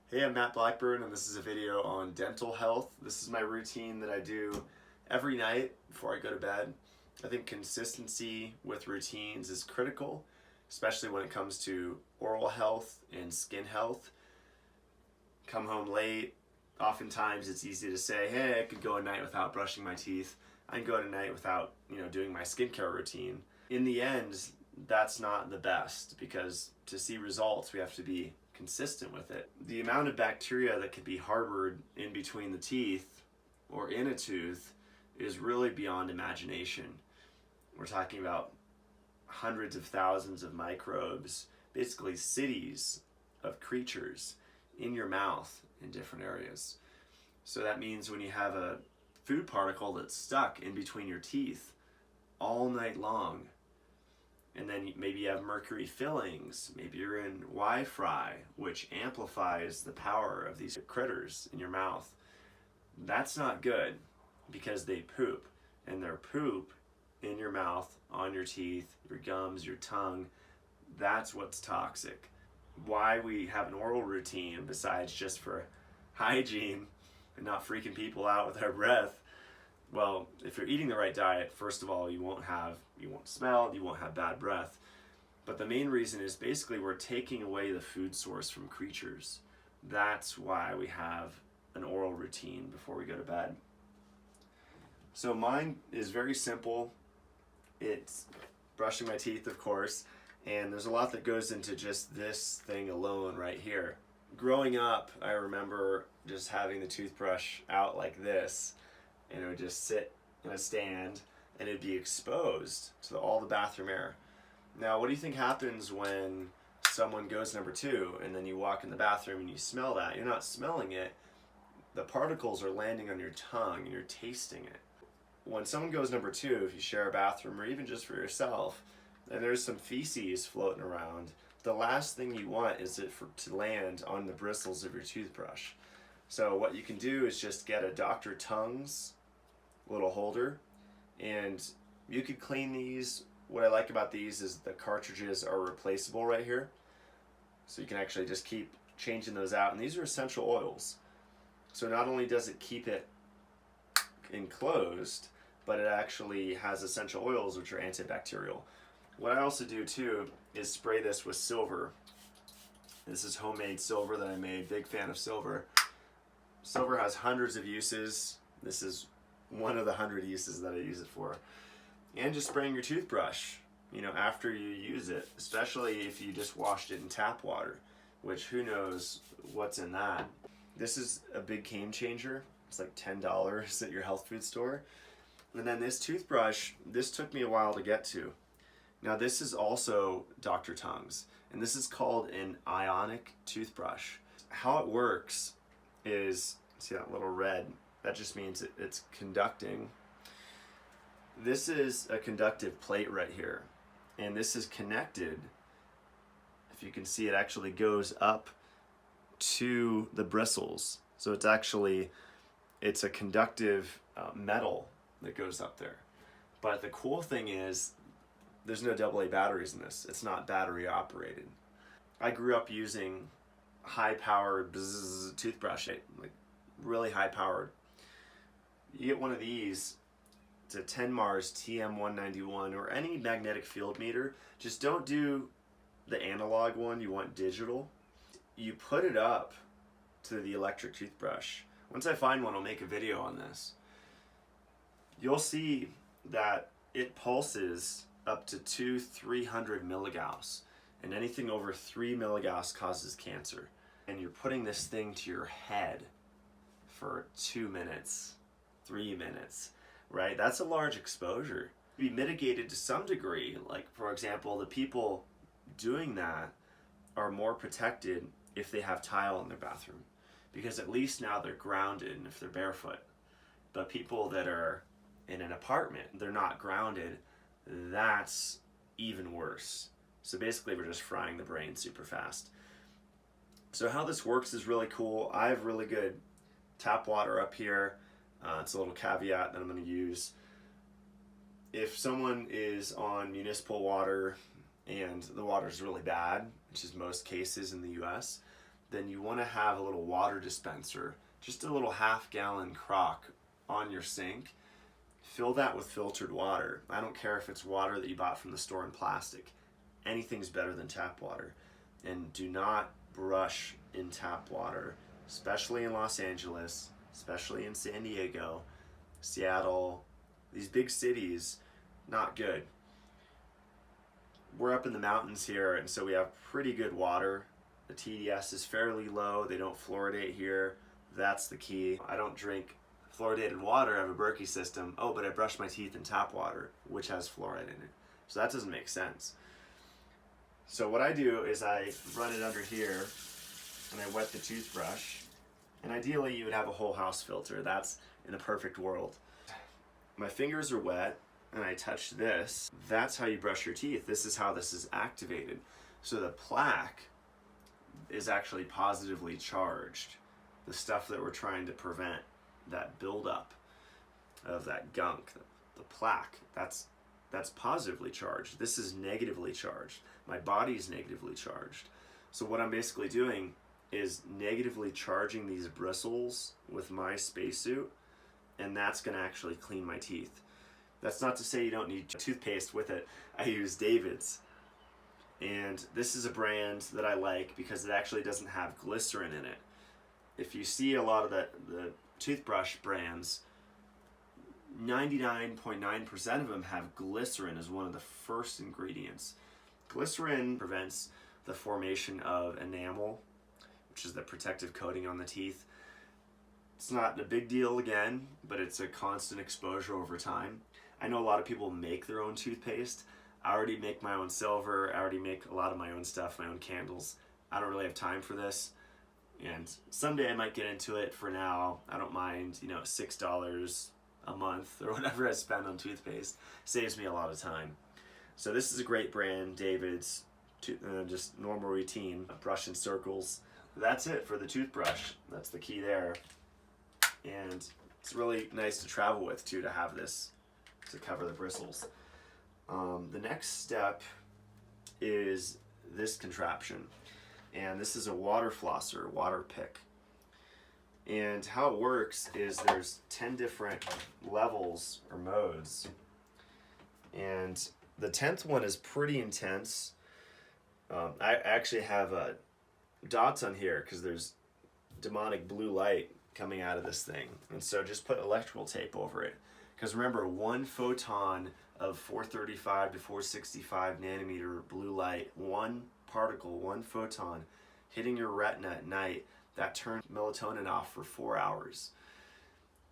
Hey, I'm Matt Blackburn, and this is a video on dental health. This is my routine that I do every night before I go to bed. I think consistency with routines is critical, especially when it comes to oral health and skin health. Come home late, oftentimes it's easy to say, hey, I could go a night without brushing my teeth. I can go a night without, doing my skincare routine. In the end, that's not the best, because to see results, we have to be consistent with it. The amount of bacteria that could be harbored in between the teeth or in a tooth is really beyond imagination. We're talking about hundreds of thousands of microbes, basically cities of creatures in your mouth in different areas. So that means when you have a food particle that's stuck in between your teeth all night long, and then maybe you have mercury fillings, maybe you're in Wi-Fi, which amplifies the power of these critters in your mouth. That's not good, because they poop, and their poop in your mouth, on your teeth, your gums, your tongue, that's what's toxic. Why we have an oral routine, besides just for hygiene and not freaking people out with our breath, well, if you're eating the right diet, first of all, you won't smell, you won't have bad breath. But the main reason is basically we're taking away the food source from creatures. That's why we have an oral routine before we go to bed. So mine is very simple. It's brushing my teeth, of course, and there's a lot that goes into just this thing alone right here. Growing up, I remember just having the toothbrush out like this, and it would just sit in a stand and it'd be exposed to all the bathroom air. Now, what do you think happens when someone goes number two and then you walk in the bathroom and you smell that? You're not smelling it. The particles are landing on your tongue and you're tasting it. When someone goes number two, if you share a bathroom or even just for yourself, and there's some feces floating around, the last thing you want is it to land on the bristles of your toothbrush. So what you can do is just get a Dr. Tongue's little holder, and you could clean these. What I like about these is the cartridges are replaceable right here, so you can actually just keep changing those out. And these are essential oils, so not only does it keep it enclosed, but it actually has essential oils which are antibacterial. What I also do too is spray this with silver. This is homemade silver that I made. Big fan of silver. Silver has hundreds of uses. This is one of the 100 uses that I use it for. And just spraying your toothbrush, after you use it, especially if you just washed it in tap water, which who knows what's in that. This is a big game changer. It's like $10 at your health food store. And then this toothbrush, this took me a while to get to. Now this is also Dr. Tongue's, and this is called an Ionic Toothbrush. How it works is, see that little red? That just means it's conducting. This is a conductive plate right here, and this is connected. If you can see, it actually goes up to the bristles. So it's a conductive metal that goes up there. But the cool thing is, there's no AA batteries in this. It's not battery operated. I grew up using high-powered toothbrush, like really high-powered. You get one of these, it's a 10 Mars TM191 or any magnetic field meter. Just don't do the analog one, you want digital. You put it up to the electric toothbrush. Once I find one, I'll make a video on this. You'll see that it pulses up to 200-300 milligauss, and anything over 3 milligauss causes cancer. And you're putting this thing to your head for 2 minutes, 3 minutes, right? That's a large exposure. Be mitigated to some degree. Like, for example, the people doing that are more protected if they have tile in their bathroom, because at least now they're grounded if they're barefoot. But people that are in an apartment, they're not grounded, that's even worse. So basically we're just frying the brain super fast. So how this works is really cool. I have really good tap water up here. It's a little caveat that I'm going to use. If someone is on municipal water and the water is really bad, which is most cases in the US, then you want to have a little water dispenser, just a little half-gallon crock on your sink. Fill that with filtered water. I don't care if it's water that you bought from the store in plastic. Anything's better than tap water. And do not brush in tap water, especially in Los Angeles, especially in San Diego, Seattle, these big cities, not good. We're up in the mountains here, and so we have pretty good water. The TDS is fairly low. They don't fluoridate here. That's the key. I don't drink fluoridated water. I have a Berkey system. Oh, but I brush my teeth in tap water, which has fluoride in it. So that doesn't make sense. So what I do is I run it under here, and I wet the toothbrush. And ideally, you would have a whole house filter. That's in a perfect world. My fingers are wet, and I touch this. That's how you brush your teeth. This is how this is activated. So the plaque is actually positively charged. The stuff that we're trying to prevent, that buildup of that gunk, the plaque, that's positively charged. This is negatively charged. My body's negatively charged. So what I'm basically doing is negatively charging these bristles with my spacesuit, and that's going to actually clean my teeth. That's not to say you don't need toothpaste with it. I use David's. And this is a brand that I like because it actually doesn't have glycerin in it. If you see a lot of the toothbrush brands, 99.9% of them have glycerin as one of the first ingredients. Glycerin prevents the formation of enamel, which is the protective coating on the teeth. It's not a big deal again, but it's a constant exposure over time. I know a lot of people make their own toothpaste. I already make my own silver. I already make a lot of my own stuff, my own candles. I don't really have time for this. And someday I might get into it. For now, I don't mind, $6 a month or whatever I spend on toothpaste. Saves me a lot of time. So this is a great brand, David's, just normal routine, brush in circles. That's it for the toothbrush. That's the key there. And it's really nice to travel with too, to have this to cover the bristles. The next step is this contraption. And this is a water flosser, water pick. And how it works is there's 10 different levels or modes. And the 10th one is pretty intense. I actually have dots on here because there's demonic blue light coming out of this thing. And so just put electrical tape over it. Because remember, one photon of 435 to 465 nanometer blue light, one particle, one photon, hitting your retina at night, that turns melatonin off for 4 hours.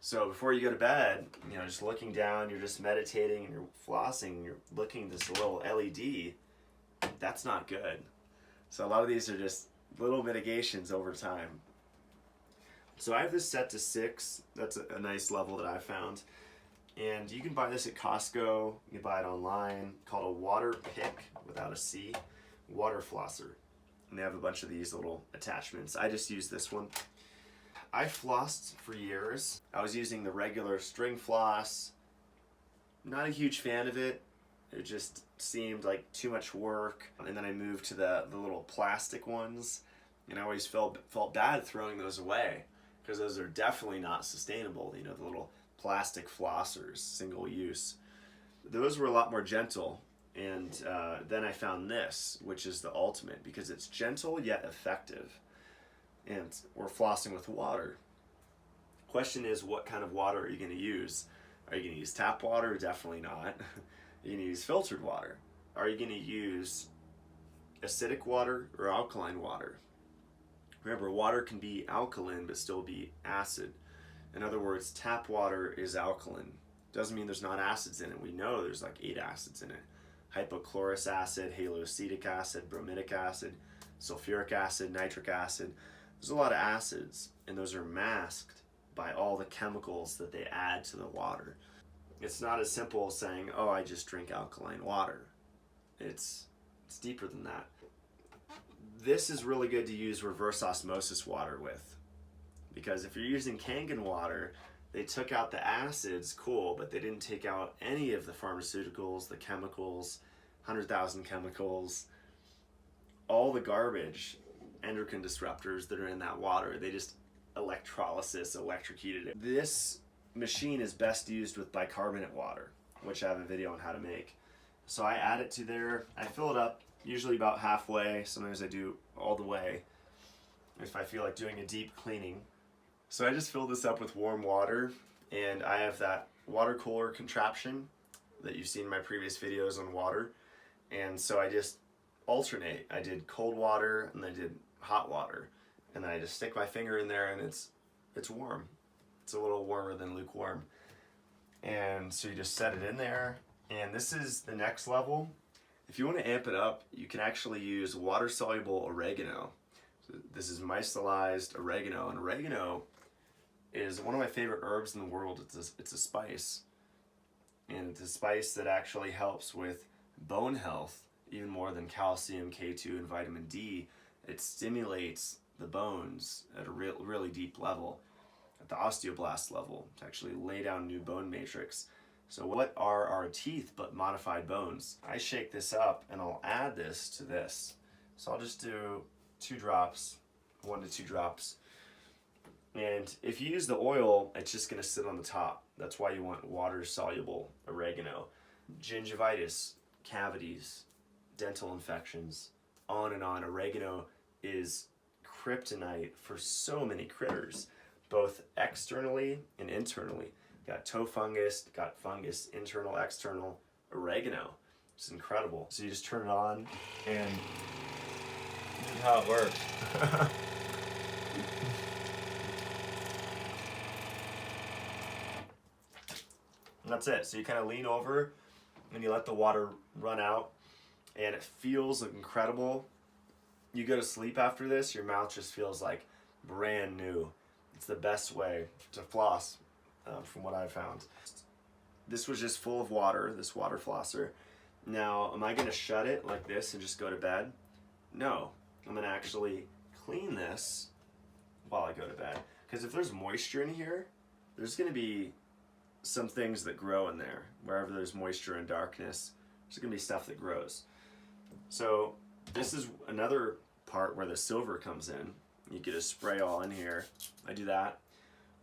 So before you go to bed, just looking down, you're just meditating and you're flossing, and you're looking at this little LED, that's not good. So a lot of these are just little mitigations over time. So I have this set to 6. That's a nice level that I found. And you can buy this at Costco. You can buy it online, called a water pick without a C, water flosser. And they have a bunch of these little attachments. I just use this one. I flossed for years. I was using the regular string floss. Not a huge fan of it. It just seemed like too much work. And then I moved to the little plastic ones. And I always felt bad throwing those away because those are definitely not sustainable. The little plastic flossers, single use. Those were a lot more gentle. And then I found this, which is the ultimate because it's gentle yet effective. And we're flossing with water. Question is, what kind of water are you going to use? Are you going to use tap water? Definitely not. You're going to use filtered water. Are you going to use acidic water or alkaline water? Remember, water can be alkaline but still be acid. In other words, tap water is alkaline. Doesn't mean there's not acids in it. We know there's like 8 acids in it. Hypochlorous acid, haloacetic acid, bromidic acid, sulfuric acid, nitric acid. There's a lot of acids, and those are masked by all the chemicals that they add to the water. It's not as simple as saying, oh, I just drink alkaline water. It's deeper than that. This is really good to use reverse osmosis water with. Because if you're using Kangen water, they took out the acids, cool, but they didn't take out any of the pharmaceuticals, the chemicals, 100,000 chemicals, all the garbage. endocrine disruptors that are in that water. They just electrocuted it. This machine is best used with bicarbonate water, which I have a video on how to make. So I add it to there. I fill it up usually about halfway. Sometimes I do all the way if I feel like doing a deep cleaning. So I just fill this up with warm water, and I have that water cooler contraption that you've seen in my previous videos on water. And so I just alternate. I did cold water and I did hot water. And then I just stick my finger in there and it's warm. It's a little warmer than lukewarm. And so you just set it in there. And this is the next level. If you want to amp it up, you can actually use water-soluble oregano. So this is micellized oregano. And oregano is one of my favorite herbs in the world. It's a spice. And it's a spice that actually helps with bone health even more than calcium, K2, and vitamin D. It stimulates the bones at a really deep level, at the osteoblast level, to actually lay down new bone matrix. So what are our teeth but modified bones? I shake this up and I'll add this to this. So I'll just do 2 drops, 1 to 2 drops. And if you use the oil, it's just gonna sit on the top. That's why you want water-soluble oregano. Gingivitis, cavities, dental infections, on and on. Oregano is kryptonite for so many critters, both externally and internally. Got toe fungus, got fungus, internal, external, oregano. It's incredible. So you just turn it on and this is how it works. And that's it. So you kind of lean over and you let the water run out and it feels incredible. You go to sleep after this, your mouth just feels like brand new. It's the best way to floss from what I've found. This was just full of water, this water flosser. Now, am I gonna shut it like this and just go to bed? No, I'm gonna actually clean this while I go to bed. Because if there's moisture in here, there's gonna be some things that grow in there. Wherever there's moisture and darkness, there's gonna be stuff that grows. So this is another part where the silver comes in. You get a spray all in here. I do that.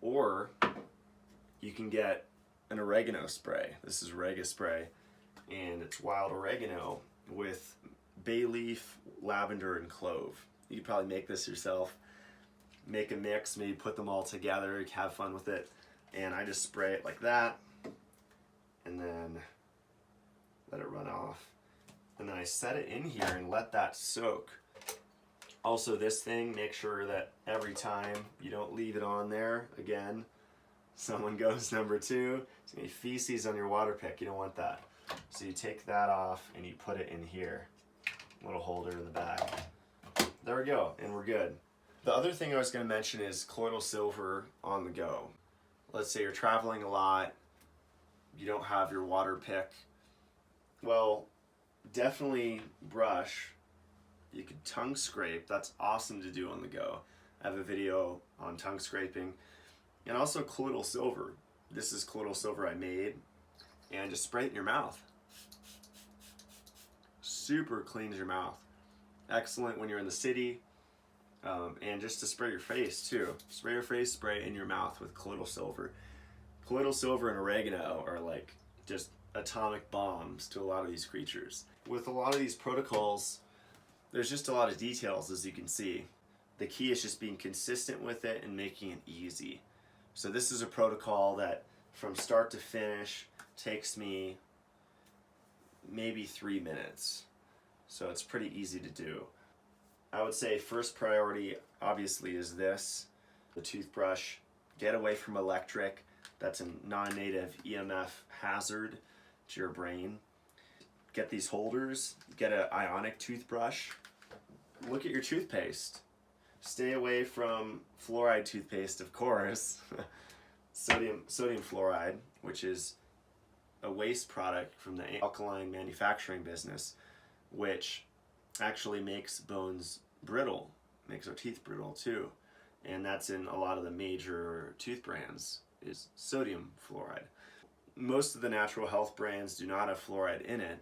Or you can get an oregano spray. This is Rega spray, and it's wild oregano with bay leaf, lavender, and clove. You could probably make this yourself. Make a mix, maybe put them all together, have fun with it. And I just spray it like that, and then let it run off. And then I set it in here and let that soak. Also, this thing, make sure that every time you don't leave it on there again. Someone goes number 2, it's gonna be feces on your water pick. You don't want that. So you take that off and you put it in here. Little holder in the back. There we go, and we're good. The other thing I was gonna mention is colloidal silver on the go. Let's say you're traveling a lot, you don't have your water pick. Well, definitely brush. You could tongue scrape, that's awesome to do on the go. I have a video on tongue scraping. And also colloidal silver. This is colloidal silver I made. And just spray it in your mouth. Super cleans your mouth. Excellent when you're in the city. And just to spray your face too. Spray your face, spray it in your mouth with colloidal silver. Colloidal silver and oregano are like just atomic bombs to a lot of these creatures. With a lot of these protocols, there's just a lot of details, as you can see. The key is just being consistent with it and making it easy. So this is a protocol that from start to finish takes me maybe 3 minutes. So it's pretty easy to do. I would say first priority obviously is this, the toothbrush. Get away from electric. That's a non-native EMF hazard to your brain. Get these holders, get an Ionic toothbrush. Look at your toothpaste. Stay away from fluoride toothpaste, of course. Sodium fluoride, which is a waste product from the alkaline manufacturing business, which actually makes bones brittle, makes our teeth brittle too. And that's in a lot of the major tooth brands, is sodium fluoride. Most of the natural health brands do not have fluoride in it,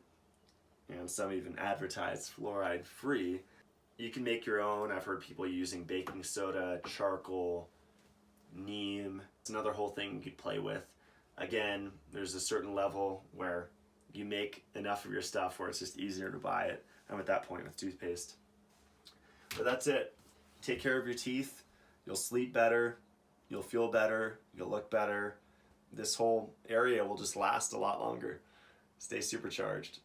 and some even advertise fluoride free. You can make your own. I've heard people using baking soda, charcoal, neem. It's another whole thing you could play with. Again, there's a certain level where you make enough of your stuff where it's just easier to buy it. I'm at that point with toothpaste. But that's it. Take care of your teeth. You'll sleep better. You'll feel better. You'll look better. This whole area will just last a lot longer. Stay supercharged.